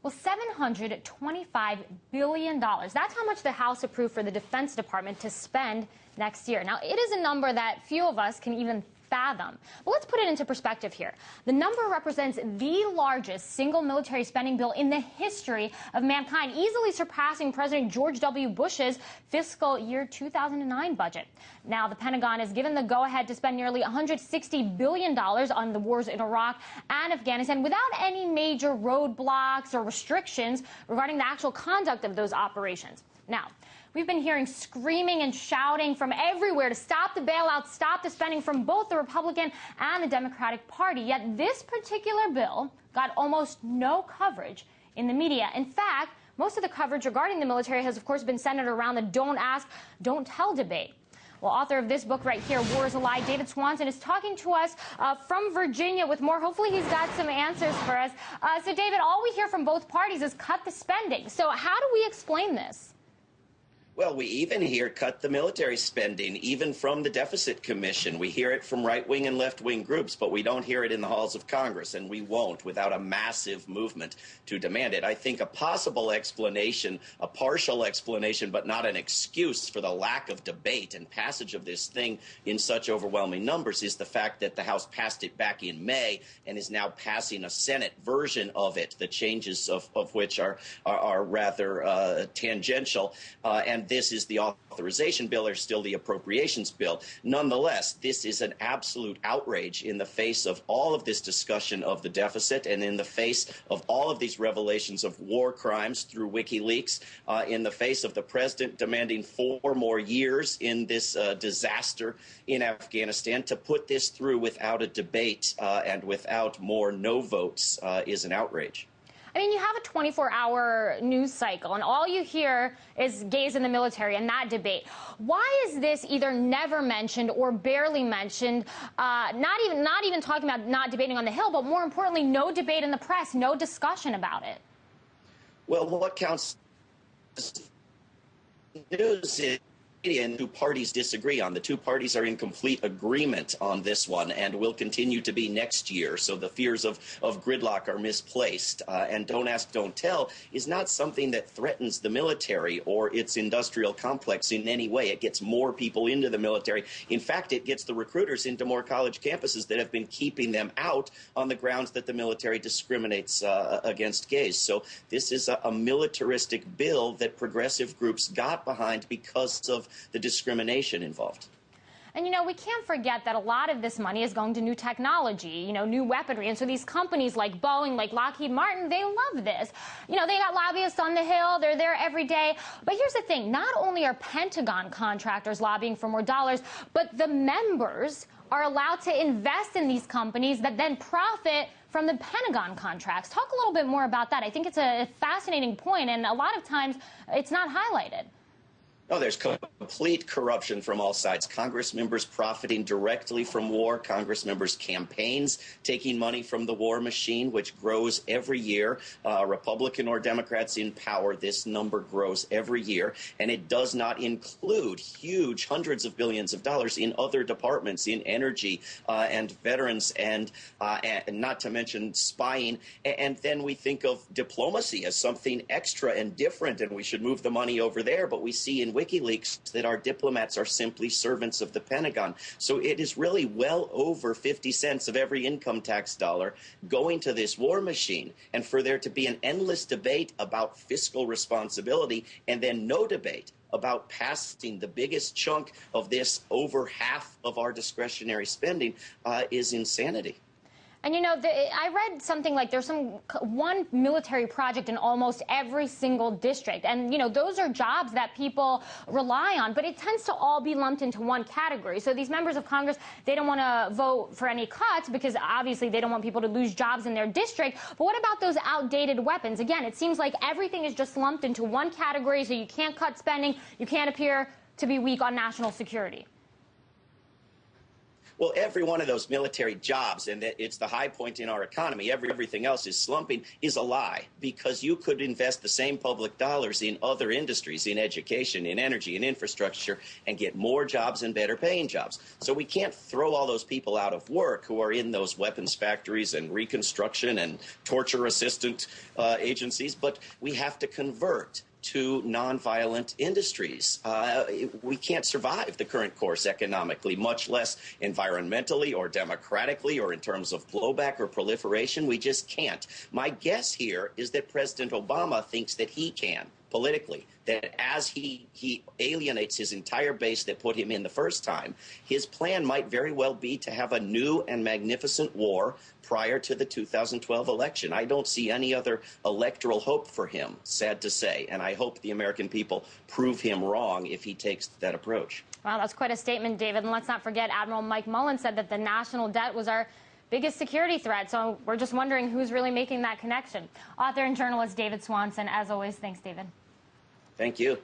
Well, $725 billion. That's how much the House approved for the Defense Department to spend next year. Now, it is a number that few of us can even fathom. But let's put it into perspective here. The number represents the largest single military spending bill in the history of mankind, easily surpassing President George W. Bush's fiscal year 2009 budget. Now, the Pentagon has given the go-ahead to spend nearly $160 billion on the wars in Iraq and Afghanistan without any major roadblocks or restrictions regarding the actual conduct of those operations. Now, we've been hearing screaming and shouting from everywhere to stop the bailout, stop the spending from both the Republican and the Democratic Party. Yet this particular bill got almost no coverage in the media. In fact, most of the coverage regarding the military has, of course, been centered around the don't ask, don't tell debate. Well, author of this book right here, War is a Lie, David Swanson, is talking to us from Virginia with more. Hopefully he's got some answers for us. So, David, all we hear from both parties is cut the spending. So how do we explain this? Well, we even hear cut the military spending, even from the Deficit Commission. We hear it from right-wing and left-wing groups, but we don't hear it in the halls of Congress, and we won't without a massive movement to demand it. I think a possible explanation, a partial explanation, but not an excuse for the lack of debate and passage of this thing in such overwhelming numbers is the fact that the House passed it back in May and is now passing a Senate version of it, the changes of which are rather tangential, and this is the authorization bill or still the appropriations bill. Nonetheless, this is an absolute outrage in the face of all of this discussion of the deficit and in the face of all of these revelations of war crimes through WikiLeaks, in the face of the president demanding 4 more years in this disaster in Afghanistan. To put this through without a debate and without more no votes is an outrage. I mean, you have a 24-hour news cycle, and all you hear is gays in the military and that debate. Why is this either never mentioned or barely mentioned, not even talking about not debating on the Hill, but more importantly, no debate in the press, no discussion about it? Well, what counts as news is and two parties disagree on. The two parties are in complete agreement on this one and will continue to be next year. So the fears of gridlock are misplaced. And don't ask, don't tell is not something that threatens the military or its industrial complex in any way. It gets more people into the military. In fact, it gets the recruiters into more college campuses that have been keeping them out on the grounds that the military discriminates against gays. So this is a militaristic bill that progressive groups got behind because of the discrimination involved. And, you know, we can't forget that a lot of this money is going to new technology, you know, new weaponry. And so these companies like Boeing, like Lockheed Martin, they love this. You know, they got lobbyists on the Hill. They're there every day. But here's the thing. Not only are Pentagon contractors lobbying for more dollars, but the members are allowed to invest in these companies that then profit from the Pentagon contracts. Talk a little bit more about that. I think it's a fascinating point, and a lot of times it's not highlighted. No, there's complete corruption from all sides. Congress members profiting directly from war, Congress members' campaigns taking money from the war machine, which grows every year. Republican or Democrats in power, this number grows every year. And it does not include huge hundreds of billions of dollars in other departments, in energy and veterans, and not to mention spying. And then we think of diplomacy as something extra and different, and we should move the money over there. But we see in WikiLeaks that our diplomats are simply servants of the Pentagon. So it is really well over 50 cents of every income tax dollar going to this war machine. And for there to be an endless debate about fiscal responsibility and then no debate about passing the biggest chunk of this over half of our discretionary spending is insanity. And, you know, I read something like there's one military project in almost every single district. And, you know, those are jobs that people rely on. But it tends to all be lumped into one category. So these members of Congress, they don't want to vote for any cuts because obviously they don't want people to lose jobs in their district. But what about those outdated weapons? Again, it seems like everything is just lumped into one category. So you can't cut spending. You can't appear to be weak on national security. Well, every one of those military jobs, and that it's the high point in our economy, everything else is slumping, is a lie, because you could invest the same public dollars in other industries, in education, in energy, in infrastructure, and get more jobs and better paying jobs. So we can't throw all those people out of work who are in those weapons factories and reconstruction and torture assistant agencies, but we have to convert to nonviolent industries. We can't survive the current course economically, much less environmentally or democratically or in terms of blowback or proliferation. We just can't. My guess here is that President Obama thinks that he can politically, that as he alienates his entire base that put him in the first time, his plan might very well be to have a new and magnificent war prior to the 2012 election. I don't see any other electoral hope for him, sad to say, and I hope the American people prove him wrong if he takes that approach. Wow, that's quite a statement, David. And let's not forget, Admiral Mike Mullen said that the national debt was our biggest security threat. So we're just wondering who's really making that connection. Author and journalist David Swanson, as always, thanks, David. Thank you.